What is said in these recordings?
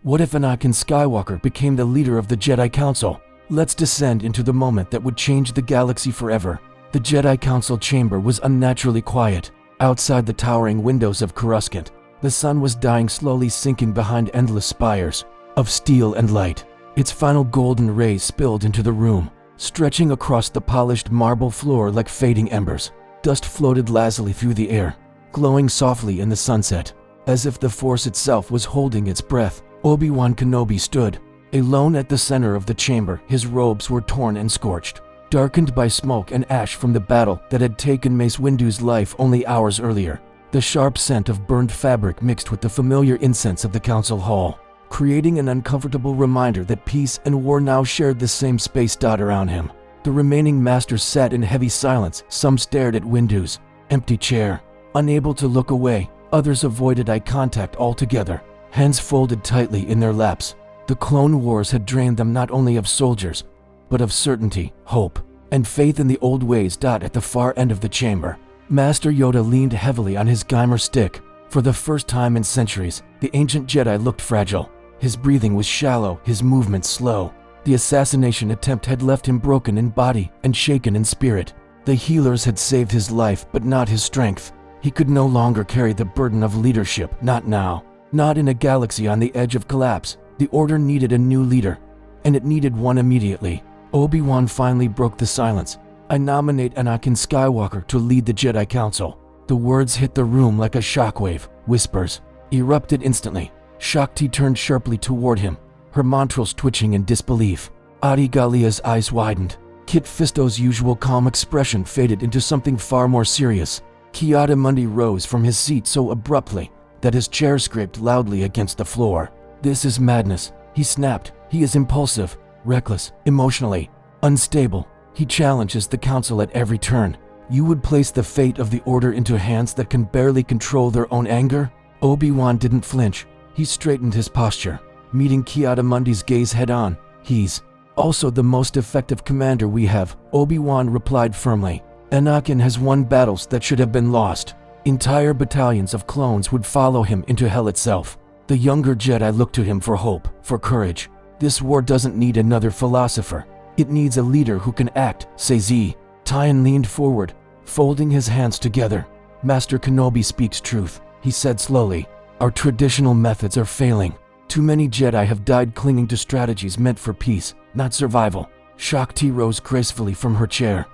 What if Anakin Skywalker became the leader of the Jedi Council? Let's descend into the moment that would change the galaxy forever. The Jedi Council chamber was unnaturally quiet. Outside the towering windows of Coruscant, the sun was dying, slowly sinking behind endless spires of steel and light. Its final golden rays spilled into the room, stretching across the polished marble floor like fading embers. Dust floated lazily through the air, glowing softly in the sunset. As if the Force itself was holding its breath, Obi-Wan Kenobi stood, alone at the center of the chamber. His robes were torn and scorched, darkened by smoke and ash from the battle that had taken Mace Windu's life only hours earlier. The sharp scent of burned fabric mixed with the familiar incense of the council hall, creating an uncomfortable reminder that peace and war now shared the same space dot around him. The remaining masters sat in heavy silence. Some stared at Windu's empty chair, unable to look away. Others avoided eye contact altogether, hands folded tightly in their laps. The Clone Wars had drained them not only of soldiers, but of certainty, hope, and faith in the old ways. At the far end of the chamber, Master Yoda leaned heavily on his Geimer stick. For the first time in centuries, the ancient Jedi looked fragile. His breathing was shallow, his movements slow. The assassination attempt had left him broken in body and shaken in spirit. The healers had saved his life, but not his strength. He could no longer carry the burden of leadership, not now. Not in a galaxy on the edge of collapse. The Order needed a new leader, and it needed one immediately. Obi-Wan finally broke the silence. "I nominate Anakin Skywalker to lead the Jedi Council." The words hit the room like a shockwave. Whispers erupted instantly. Shakti turned sharply toward him, her montrals twitching in disbelief. Adi Gallia's eyes widened. Kit Fisto's usual calm expression faded into something far more serious. Ki-Adi-Mundi rose from his seat so abruptly that his chair scraped loudly against the floor. "This is madness," he snapped. "He is impulsive, reckless, emotionally unstable. He challenges the council at every turn. You would place the fate of the Order into hands that can barely control their own anger?" Obi-Wan didn't flinch. He straightened his posture, meeting Ki-Adi-Mundi's gaze head-on. "He's also the most effective commander we have," Obi-Wan replied firmly. "Anakin has won battles that should have been lost. Entire battalions of clones would follow him into hell itself." The younger Jedi looked to him for hope, for courage. "This war doesn't need another philosopher. It needs a leader who can act," Seizi. Tyon leaned forward, folding his hands together. "Master Kenobi speaks truth," he said slowly. "Our traditional methods are failing. Too many Jedi have died clinging to strategies meant for peace, not survival." Shakti rose gracefully from her chair.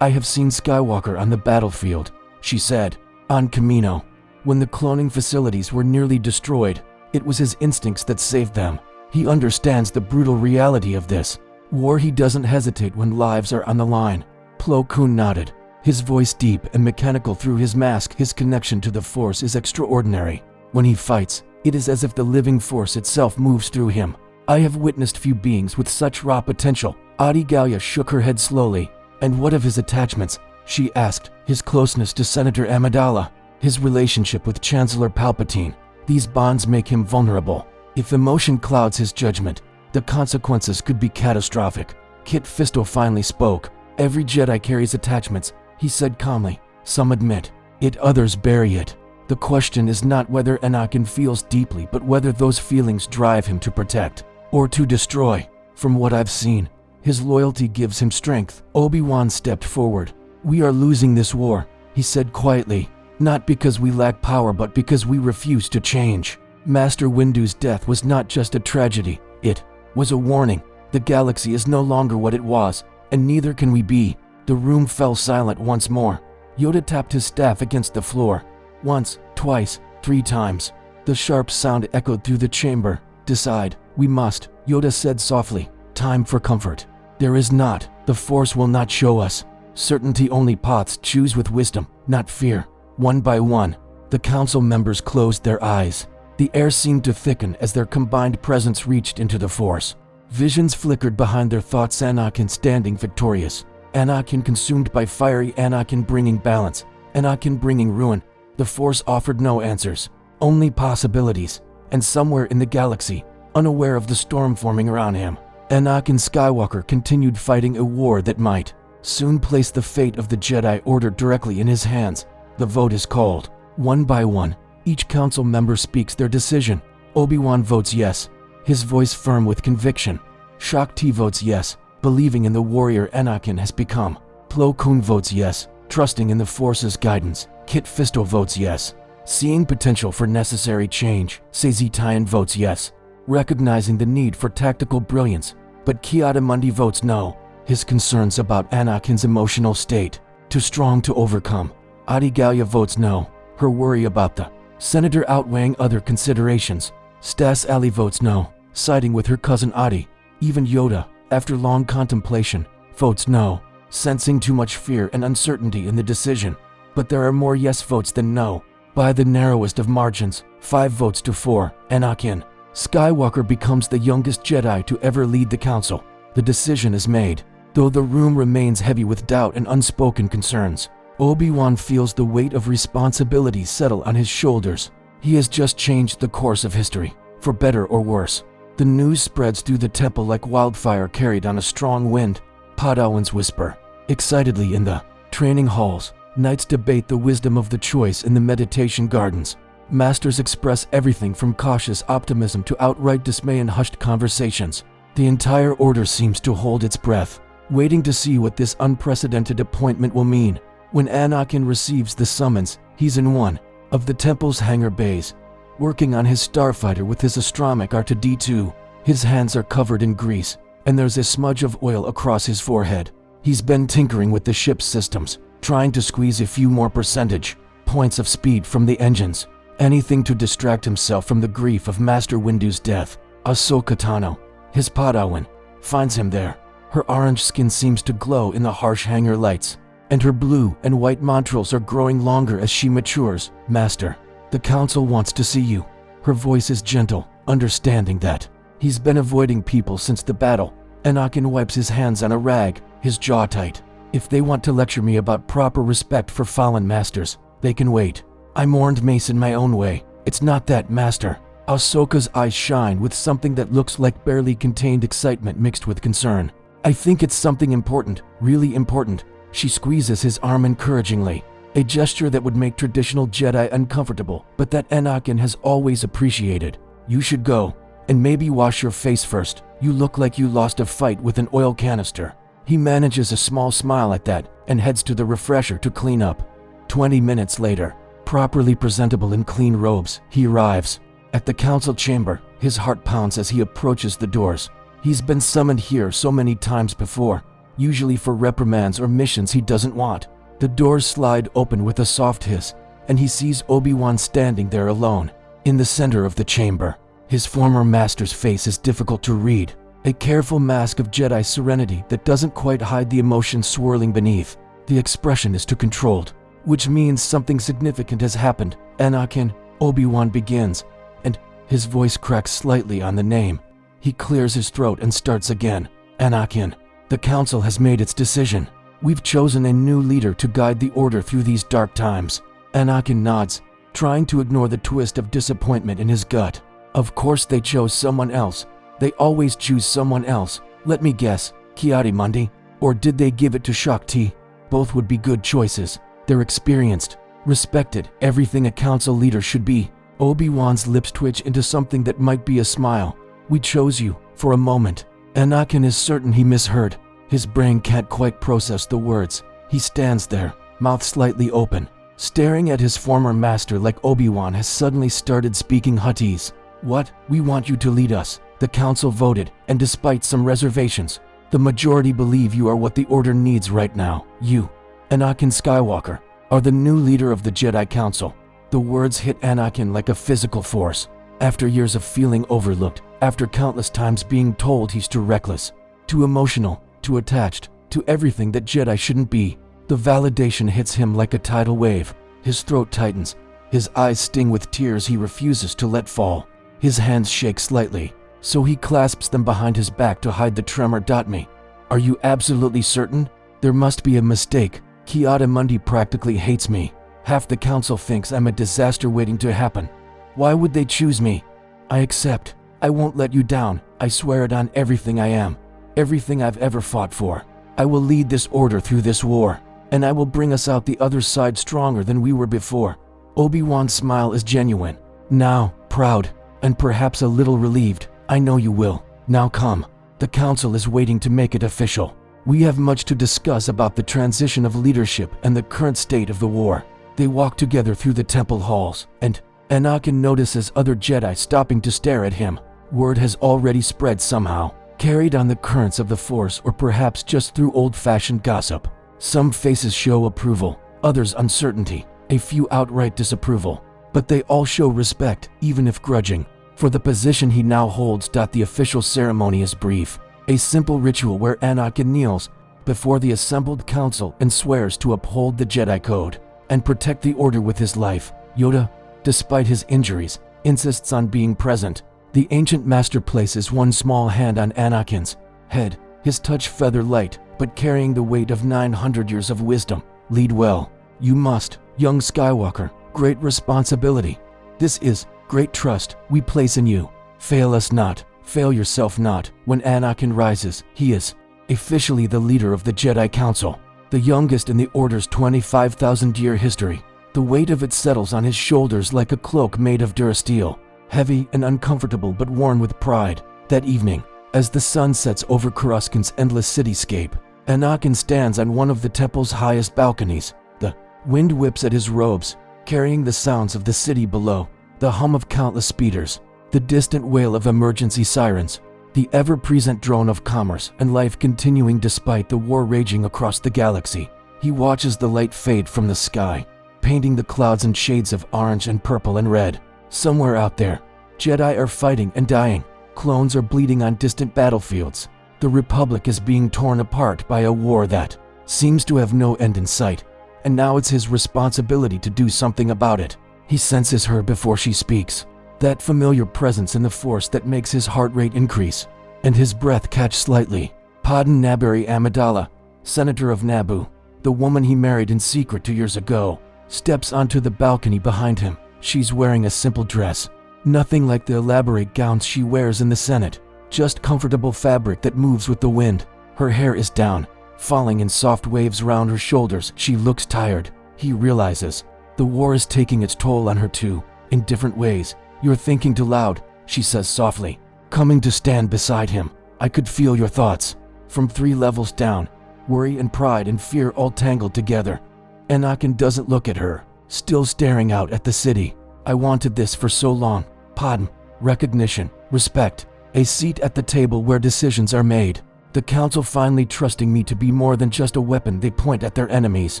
"I have seen Skywalker on the battlefield," she said. "On Kamino. When the cloning facilities were nearly destroyed, it was his instincts that saved them. He understands the brutal reality of this war. He doesn't hesitate when lives are on the line." Plo Koon nodded, his voice deep and mechanical through his mask. "His connection to the Force is extraordinary. When he fights, it is as if the living Force itself moves through him. I have witnessed few beings with such raw potential." Adi Gallia shook her head slowly. "And what of his attachments?" she asked. "His closeness to Senator Amidala, his relationship with Chancellor Palpatine. These bonds make him vulnerable. If emotion clouds his judgment, the consequences could be catastrophic." Kit Fisto finally spoke. "Every Jedi carries attachments," he said calmly. "Some admit it, others bury it. The question is not whether Anakin feels deeply, but whether those feelings drive him to protect or to destroy. From what I've seen, his loyalty gives him strength." Obi-Wan stepped forward. "We are losing this war," he said quietly. "Not because we lack power, but because we refuse to change." Master Windu's death was not just a tragedy, it was a warning. The galaxy is no longer what it was, and neither can we be. The room fell silent once more. Yoda tapped his staff against the floor. Once, twice, 3 times. The sharp sound echoed through the chamber. "Decide. We must," Yoda said softly. "Time for comfort. There is not. The Force will not show us certainty, only paths. Choose with wisdom, not fear." One by one, the council members closed their eyes. The air seemed to thicken as their combined presence reached into the Force. Visions flickered behind their thoughts. Anakin standing victorious. Anakin consumed by fiery. Anakin bringing balance. Anakin bringing ruin. The Force offered no answers, only possibilities. And somewhere in the galaxy, unaware of the storm forming around him, Anakin Skywalker continued fighting a war that might soon place the fate of the Jedi Order directly in his hands. The vote is called. One by one, each council member speaks their decision. Obi-Wan votes yes. his voice firm with conviction. Shak Ti votes yes, believing in the warrior Anakin has become. Plo Koon votes yes, trusting in the Force's guidance. Kit Fisto votes yes, seeing potential for necessary change. Sezi Tian votes yes, recognizing the need for tactical brilliance. But Ki-Adi-Mundi votes no, his concerns about Anakin's emotional state too strong to overcome. Adi Gallia votes no, her worry about the senator outweighing other considerations. Stas Ali votes no, siding with her cousin Adi. Even Yoda, after long contemplation, votes no, sensing too much fear and uncertainty in the decision. But there are more yes votes than no. By the narrowest of margins, 5 votes to 4, Anakin Skywalker becomes the youngest Jedi to ever lead the council. The decision is made, though the room remains heavy with doubt and unspoken concerns. Obi-Wan feels the weight of responsibility settle on his shoulders. He has just changed the course of history, for better or worse. The news spreads through the temple like wildfire carried on a strong wind. Padawans whisper excitedly in the training halls. Knights debate the wisdom of the choice in the meditation gardens. Masters express everything from cautious optimism to outright dismay in hushed conversations. The entire order seems to hold its breath, waiting to see what this unprecedented appointment will mean. When Anakin receives the summons, he's in one of the temple's hangar bays, working on his starfighter with his astromech R2-D2. His hands are covered in grease, and there's a smudge of oil across his forehead. He's been tinkering with the ship's systems, trying to squeeze a few more percentage points of speed from the engines. Anything to distract himself from the grief of Master Windu's death. Ahsoka Tano, his Padawan, finds him there. Her orange skin seems to glow in the harsh hangar lights, and her blue and white mantrals are growing longer as she matures. Master, the council wants to see you. Her voice is gentle, understanding that he's been avoiding people since the battle. Anakin wipes his hands on a rag, his jaw tight. If they want to lecture me about proper respect for fallen masters, they can wait. I mourned Mace in my own way. It's not that, Master. Ahsoka's eyes shine with something that looks like barely contained excitement mixed with concern. I think it's something important, really important. She squeezes his arm encouragingly, a gesture that would make traditional Jedi uncomfortable, but that Anakin has always appreciated. You should go, and maybe wash your face first. You look like you lost a fight with an oil canister. He manages a small smile at that and heads to the refresher to clean up. 20 minutes later, properly presentable in clean robes, he arrives. At the council chamber, his heart pounds as he approaches the doors. He's been summoned here so many times before, usually for reprimands or missions he doesn't want. The doors slide open with a soft hiss, and he sees Obi-Wan standing there alone. In the center of the chamber, his former master's face is difficult to read. A careful mask of Jedi serenity that doesn't quite hide the emotion swirling beneath. The expression is too controlled, which means something significant has happened. Anakin, Obi-Wan begins, and his voice cracks slightly on the name. He clears his throat and starts again. Anakin, the council has made its decision. We've chosen a new leader to guide the order through these dark times. Anakin nods, trying to ignore the twist of disappointment in his gut. Of course they chose someone else. They always choose someone else. Let me guess, Ki-Adi-Mundi? Or did they give it to Shak Ti? Both would be good choices. They're experienced, respected, everything a council leader should be. Obi-Wan's lips twitch into something that might be a smile. We chose you, for a moment. Anakin is certain he misheard. His brain can't quite process the words. He stands there, mouth slightly open, staring at his former master like Obi-Wan has suddenly started speaking Huttese. What? We want you to lead us. The council voted, and despite some reservations, the majority believe you are what the order needs right now. You, Anakin Skywalker, are the new leader of the Jedi Council. The words hit Anakin like a physical force. After years of feeling overlooked, after countless times being told he's too reckless, too emotional, too attached, to everything that Jedi shouldn't be, the validation hits him like a tidal wave. His throat tightens, his eyes sting with tears he refuses to let fall. His hands shake slightly, so he clasps them behind his back to hide the tremor. Me. Are you absolutely certain? There must be a mistake. Ki-Adi-Mundi practically hates me. Half the council thinks I'm a disaster waiting to happen. Why would they choose me? I accept. I won't let you down. I swear it on everything I am. Everything I've ever fought for. I will lead this order through this war, and I will bring us out the other side stronger than we were before. Obi-Wan's smile is genuine. Now, proud, and perhaps a little relieved. I know you will. Now come. The council is waiting to make it official. We have much to discuss about the transition of leadership and the current state of the war. They walk together through the temple halls, and Anakin notices other Jedi stopping to stare at him. Word has already spread somehow, carried on the currents of the Force or perhaps just through old-fashioned gossip. Some faces show approval, others uncertainty, a few outright disapproval. But they all show respect, even if grudging, for the position he now holds. The official ceremony is brief, a simple ritual where Anakin kneels before the assembled council and swears to uphold the Jedi Code and protect the Order with his life. Yoda, despite his injuries, insists on being present. The ancient master places one small hand on Anakin's head, his touch feather light, but carrying the weight of 900 years of wisdom. Lead well. You must, young Skywalker. Great responsibility. This is great trust we place in you. Fail us not, fail yourself not. When Anakin rises, he is officially the leader of the Jedi Council, the youngest in the Order's 25,000-year history. The weight of it settles on his shoulders like a cloak made of durasteel, heavy and uncomfortable but worn with pride. That evening, as the sun sets over Coruscant's endless cityscape, Anakin stands on one of the temple's highest balconies. The wind whips at his robes, carrying the sounds of the city below, the hum of countless speeders, the distant wail of emergency sirens, the ever-present drone of commerce and life continuing despite the war raging across the galaxy. He watches the light fade from the sky, painting the clouds in shades of orange and purple and red. Somewhere out there, Jedi are fighting and dying. Clones are bleeding on distant battlefields. The Republic is being torn apart by a war that seems to have no end in sight. And now it's his responsibility to do something about it. He senses her before she speaks, that familiar presence in the Force that makes his heart rate increase, and his breath catch slightly. Padme Naberi Amidala, Senator of Naboo, the woman he married in secret 2 years ago, steps onto the balcony behind him. She's wearing a simple dress, nothing like the elaborate gowns she wears in the Senate, just comfortable fabric that moves with the wind. Her hair is down, falling in soft waves round her shoulders. She looks tired. He realizes the war is taking its toll on her too, in different ways. You're thinking too loud, she says softly, coming to stand beside him. I could feel your thoughts. From 3 levels down, worry and pride and fear all tangled together. Anakin doesn't look at her, still staring out at the city. I wanted this for so long. Padme, recognition, respect, a seat at the table where decisions are made. The council finally trusting me to be more than just a weapon they point at their enemies.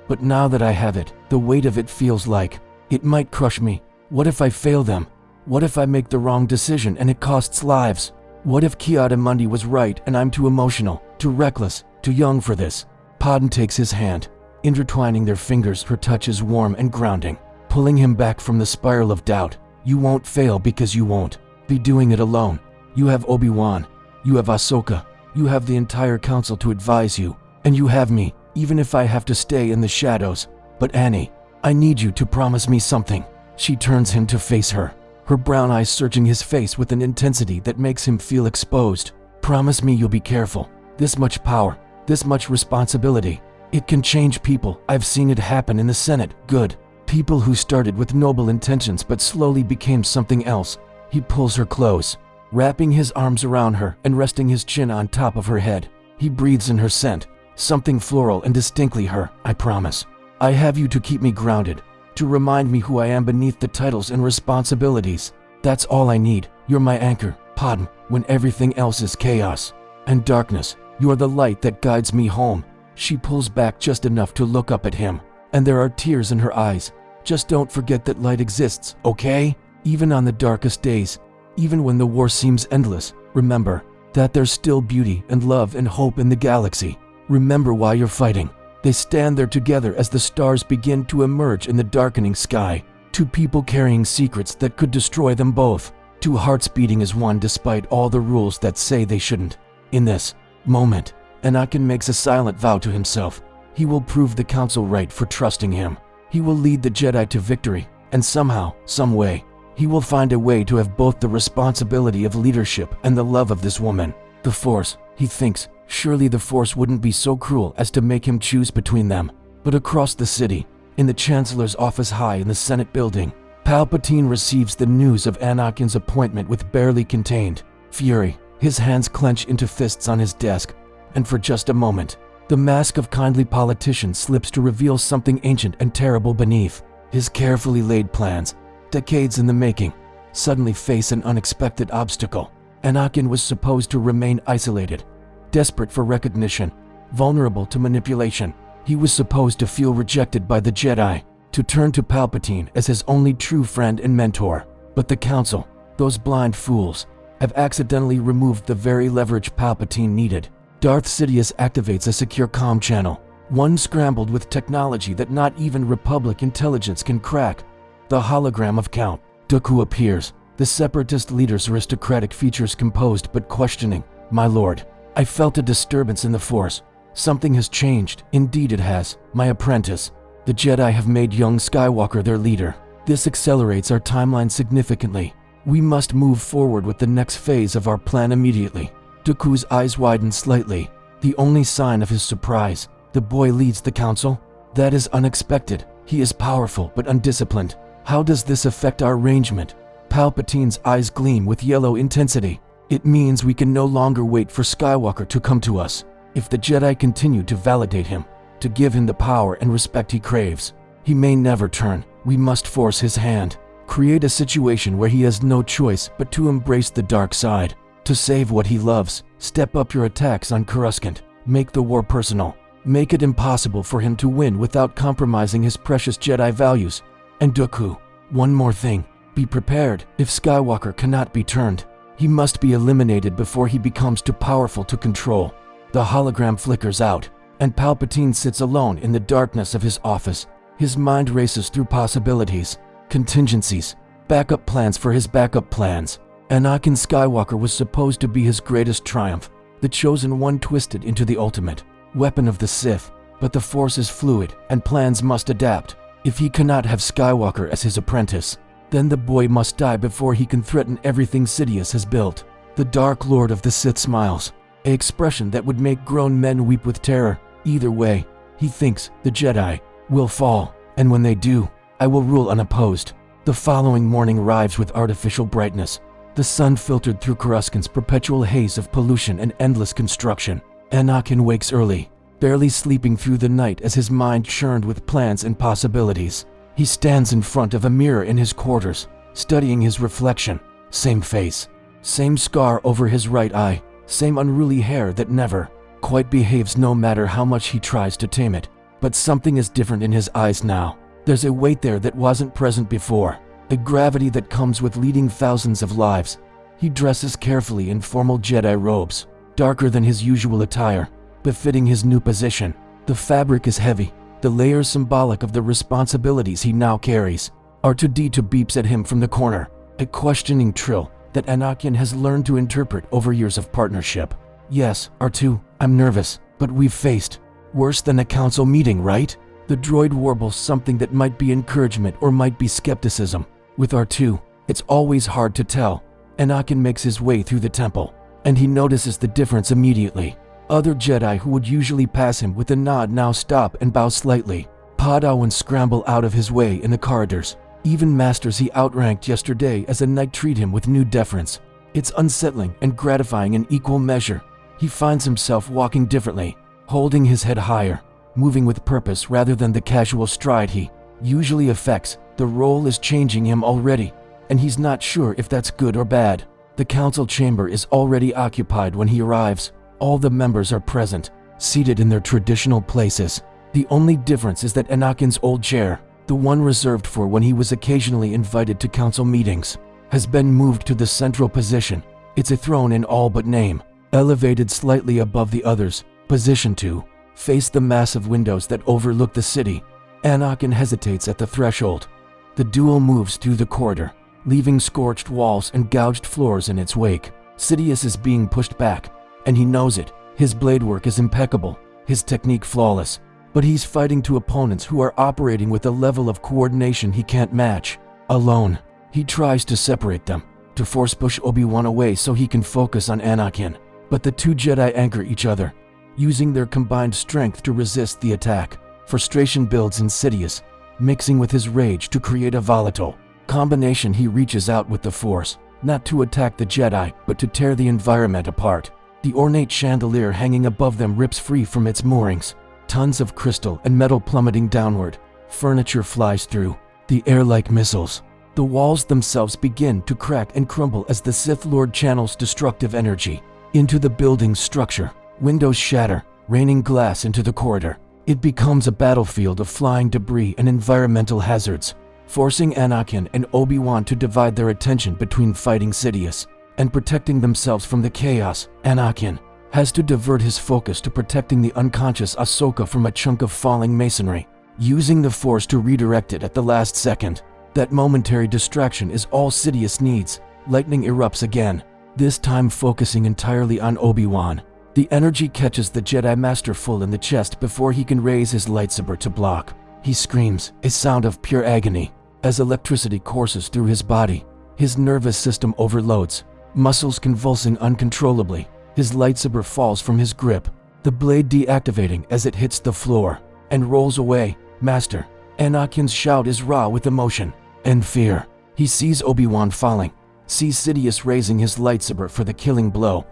But now that I have it, the weight of it feels like it might crush me. What if I fail them? What if I make the wrong decision and it costs lives? What if Ki-Adi-Mundi was right and I'm too emotional, too reckless, too young for this? Padme takes his hand, intertwining their fingers. Her touch is warm and grounding, pulling him back from the spiral of doubt. You won't fail because you won't be doing it alone. You have Obi-Wan, you have Ahsoka, you have the entire council to advise you, and you have me, even if I have to stay in the shadows. But Annie, I need you to promise me something. She turns him to face her, her brown eyes searching his face with an intensity that makes him feel exposed. Promise me you'll be careful. This much power, this much responsibility, it can change people. I've seen it happen in the Senate. Good people who started with noble intentions but slowly became something else. He pulls her close, wrapping his arms around her and resting his chin on top of her head. He breathes in her scent, something floral and distinctly her. I promise. I have you to keep me grounded, to remind me who I am beneath the titles and responsibilities. That's all I need. You're my anchor, Padme, when everything else is chaos and darkness. You're the light that guides me home. She pulls back just enough to look up at him, and there are tears in her eyes. Just don't forget that light exists, okay? Even on the darkest days, even when the war seems endless, remember that there's still beauty and love and hope in the galaxy. Remember why you're fighting. They stand there together as the stars begin to emerge in the darkening sky. 2 people carrying secrets that could destroy them both. 2 hearts beating as one despite all the rules that say they shouldn't. In this moment, Anakin makes a silent vow to himself. He will prove the council right for trusting him. He will lead the Jedi to victory, and somehow, some way, he will find a way to have both the responsibility of leadership and the love of this woman. The Force, he thinks, surely the Force wouldn't be so cruel as to make him choose between them. But across the city, in the Chancellor's office high in the Senate building, Palpatine receives the news of Anakin's appointment with barely contained Fury, his hands clench into fists on his desk, and for just a moment, the mask of kindly politician slips to reveal something ancient and terrible beneath. His carefully laid plans, decades in the making, suddenly face an unexpected obstacle. Anakin was supposed to remain isolated, desperate for recognition, vulnerable to manipulation. He was supposed to feel rejected by the Jedi, to turn to Palpatine as his only true friend and mentor. But the Council, those blind fools, have accidentally removed the very leverage Palpatine needed. Darth Sidious activates a secure comm channel, one scrambled with technology that not even Republic intelligence can crack. The hologram of Count Dooku appears, the Separatist leader's aristocratic features composed but questioning. "My lord, I felt a disturbance in the Force. Something has changed." "Indeed it has, my apprentice. The Jedi have made young Skywalker their leader. This accelerates our timeline significantly. We must move forward with the next phase of our plan immediately." Dooku's eyes widen slightly, the only sign of his surprise. "The boy leads the Council? That is unexpected. He is powerful but undisciplined. How does this affect our arrangement?" Palpatine's eyes gleam with yellow intensity. "It means we can no longer wait for Skywalker to come to us. If the Jedi continue to validate him, to give him the power and respect he craves, he may never turn. We must force his hand, create a situation where he has no choice but to embrace the dark side, to save what he loves. Step up your attacks on Coruscant. Make the war personal. Make it impossible for him to win without compromising his precious Jedi values. And Dooku, one more thing. Be prepared. If Skywalker cannot be turned, he must be eliminated before he becomes too powerful to control." The hologram flickers out, and Palpatine sits alone in the darkness of his office. His mind races through possibilities, contingencies, backup plans for his backup plans. Anakin Skywalker was supposed to be his greatest triumph, the chosen one twisted into the ultimate weapon of the Sith. But the Force is fluid, and plans must adapt. If he cannot have Skywalker as his apprentice, then the boy must die before he can threaten everything Sidious has built. The Dark Lord of the Sith smiles, an expression that would make grown men weep with terror. Either way, he thinks, the Jedi will fall, and when they do, I will rule unopposed. The following morning arrives with artificial brightness. The sun filtered through Coruscant's perpetual haze of pollution and endless construction. Anakin wakes early, barely sleeping through the night as his mind churned with plans and possibilities. He stands in front of a mirror in his quarters, studying his reflection. Same face, same scar over his right eye, same unruly hair that never quite behaves no matter how much he tries to tame it. But something is different in his eyes now. There's a weight there that wasn't present before, a gravity that comes with leading thousands of lives. He dresses carefully in formal Jedi robes, darker than his usual attire, befitting his new position. The fabric is heavy, the layers symbolic of the responsibilities he now carries. R2-D2 beeps at him from the corner, a questioning trill that Anakin has learned to interpret over years of partnership. "Yes, R2, I'm nervous, but we've faced worse than a council meeting, right?" The droid warbles something that might be encouragement or might be skepticism. With R2, it's always hard to tell. Anakin makes his way through the temple, and he notices the difference immediately. Other Jedi who would usually pass him with a nod now stop and bow slightly. Padawans scramble out of his way in the corridors. Even masters he outranked yesterday as a knight treat him with new deference. It's unsettling and gratifying in equal measure. He finds himself walking differently, holding his head higher, moving with purpose rather than the casual stride he usually affects. The role is changing him already, and he's not sure if that's good or bad. The council chamber is already occupied when he arrives. All the members are present, seated in their traditional places. The only difference is that Anakin's old chair, the one reserved for when he was occasionally invited to council meetings, has been moved to the central position. It's a throne in all but name, elevated slightly above the others, positioned to face the massive windows that overlook the city. Anakin hesitates at the threshold. The duel moves through the corridor, leaving scorched walls and gouged floors in its wake. Sidious is being pushed back, and he knows it. His blade work is impeccable, his technique flawless, but he's fighting two opponents who are operating with a level of coordination he can't match. Alone, he tries to separate them, to force push Obi-Wan away so he can focus on Anakin. But the two Jedi anchor each other, using their combined strength to resist the attack. Frustration builds in Sidious, mixing with his rage to create a volatile combination. He reaches out with the Force, not to attack the Jedi, but to tear the environment apart. The ornate chandelier hanging above them rips free from its moorings. Tons of crystal and metal plummeting downward. Furniture flies through the air like missiles. The walls themselves begin to crack and crumble as the Sith Lord channels destructive energy into the building's structure. Windows shatter, raining glass into the corridor. It becomes a battlefield of flying debris and environmental hazards, forcing Anakin and Obi-Wan to divide their attention between fighting Sidious and protecting themselves from the chaos. Anakin has to divert his focus to protecting the unconscious Ahsoka from a chunk of falling masonry, using the Force to redirect it at the last second. That momentary distraction is all Sidious needs. Lightning erupts again, this time focusing entirely on Obi-Wan. The energy catches the Jedi Master full in the chest before he can raise his lightsaber to block. He screams, a sound of pure agony, as electricity courses through his body. His nervous system overloads, muscles convulsing uncontrollably. His lightsaber falls from his grip, the blade deactivating as it hits the floor and rolls away. Master. Anakin's shout is raw with emotion and fear. He sees Obi-Wan falling, sees Sidious raising his lightsaber for the killing blow.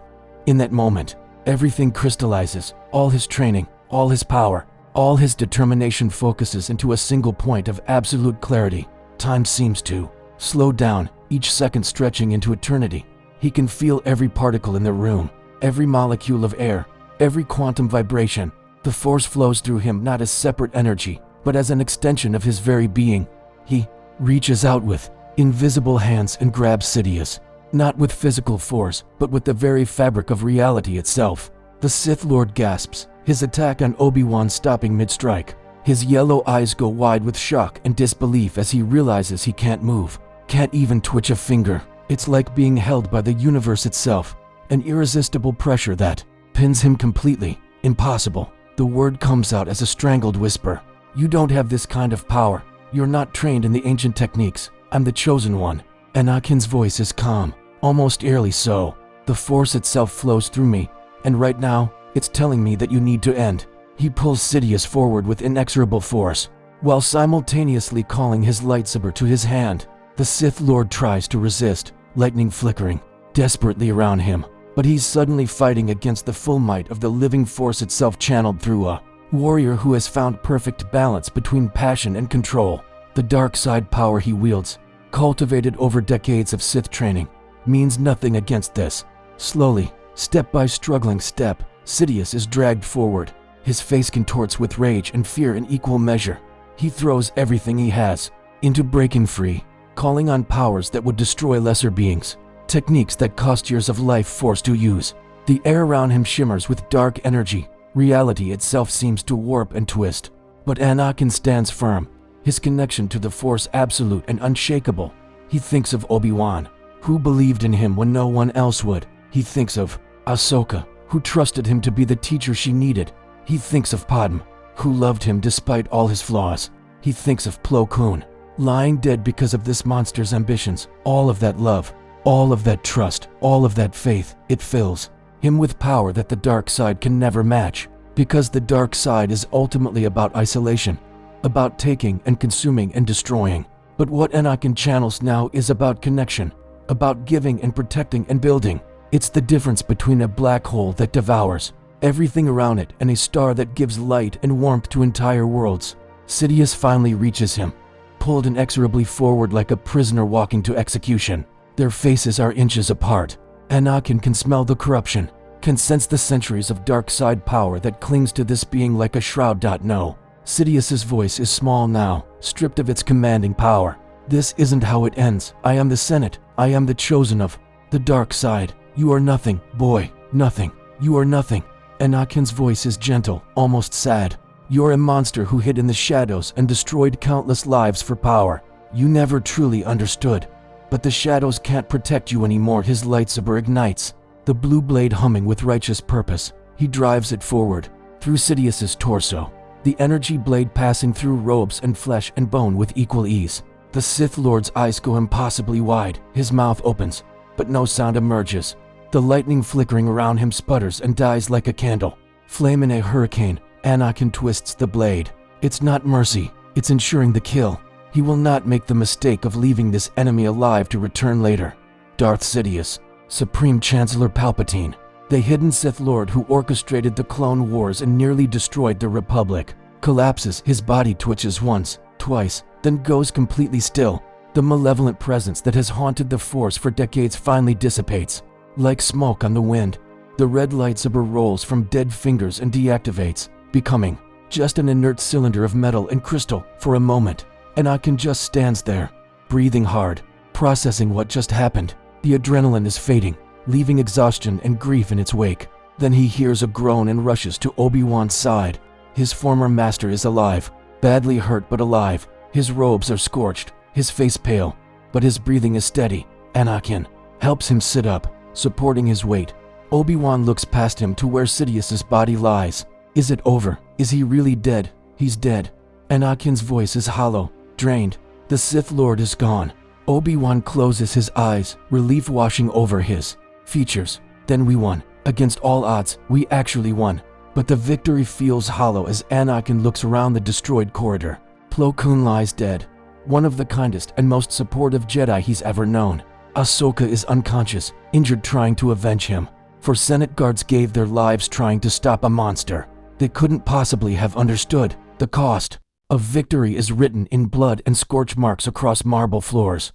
In that moment, everything crystallizes. All his training, all his power, all his determination focuses into a single point of absolute clarity. Time seems to slow down, each second stretching into eternity. He can feel every particle in the room, every molecule of air, every quantum vibration. The Force flows through him not as separate energy, but as an extension of his very being. He reaches out with invisible hands and grabs Sidious, not with physical force, but with the very fabric of reality itself. The Sith Lord gasps, his attack on Obi-Wan stopping mid-strike. His yellow eyes go wide with shock and disbelief as he realizes he can't move, can't even twitch a finger. It's like being held by the universe itself, an irresistible pressure that pins him completely. Impossible. The word comes out as a strangled whisper. You don't have this kind of power. You're not trained in the ancient techniques. I'm the chosen one. Anakin's voice is calm, almost eerily so. The Force itself flows through me, and right now, it's telling me that you need to end. He pulls Sidious forward with inexorable force, while simultaneously calling his lightsaber to his hand. The Sith Lord tries to resist, lightning flickering desperately around him, but he's suddenly fighting against the full might of the living Force itself channeled through a warrior who has found perfect balance between passion and control. The dark side power he wields, cultivated over decades of Sith training, means nothing against this. Slowly, step by struggling step, Sidious is dragged forward. His face contorts with rage and fear in equal measure. He throws everything he has into breaking free, calling on powers that would destroy lesser beings, techniques that cost years of life Force to use. The air around him shimmers with dark energy. Reality itself seems to warp and twist. But Anakin stands firm, his connection to the Force absolute and unshakable. He thinks of Obi-Wan, who believed in him when no one else would. He thinks of Ahsoka, who trusted him to be the teacher she needed. He thinks of Padme, who loved him despite all his flaws. He thinks of Plo Koon, lying dead because of this monster's ambitions. All of that love, all of that trust, all of that faith, it fills him with power that the dark side can never match. Because the dark side is ultimately about isolation, about taking and consuming and destroying. But what Anakin channels now is about connection, about giving and protecting and building. It's the difference between a black hole that devours everything around it and a star that gives light and warmth to entire worlds. Sidious finally reaches him, pulled inexorably forward like a prisoner walking to execution. Their faces are inches apart. Anakin can smell the corruption, can sense the centuries of dark side power that clings to this being like a shroud. No. Sidious's voice is small now, stripped of its commanding power. This isn't how it ends. I am the Senate. I am the chosen of the dark side. You are nothing, boy. Nothing. You are nothing. Anakin's voice is gentle, almost sad. You're a monster who hid in the shadows and destroyed countless lives for power. You never truly understood. But the shadows can't protect you anymore. His lightsaber ignites, the blue blade humming with righteous purpose. He drives it forward, through Sidious's torso, the energy blade passing through robes and flesh and bone with equal ease. The Sith Lord's eyes go impossibly wide. His mouth opens, but no sound emerges. The lightning flickering around him sputters and dies like a candle. Flame in a hurricane, Anakin twists the blade. It's not mercy, it's ensuring the kill. He will not make the mistake of leaving this enemy alive to return later. Darth Sidious, Supreme Chancellor Palpatine, the hidden Sith Lord who orchestrated the Clone Wars and nearly destroyed the Republic, collapses. His body twitches once, twice, then goes completely still. The malevolent presence that has haunted the Force for decades finally dissipates. Like smoke on the wind, the red lightsaber rolls from dead fingers and deactivates, becoming just an inert cylinder of metal and crystal for a moment. Anakin just stands there, breathing hard, processing what just happened. The adrenaline is fading, leaving exhaustion and grief in its wake. Then he hears a groan and rushes to Obi-Wan's side. His former master is alive, badly hurt but alive. His robes are scorched, his face pale, but his breathing is steady. Anakin helps him sit up, supporting his weight. Obi-Wan looks past him to where Sidious's body lies. Is it over? Is he really dead? He's dead. Anakin's voice is hollow, drained. The Sith Lord is gone. Obi-Wan closes his eyes, relief washing over his features. Then we won. Against all odds, we actually won. But the victory feels hollow as Anakin looks around the destroyed corridor. Plo Koon lies dead, one of the kindest and most supportive Jedi he's ever known. Ahsoka is unconscious, injured trying to avenge him. For Senate guards gave their lives trying to stop a monster. They couldn't possibly have understood the cost of victory is written in blood and scorch marks across marble floors.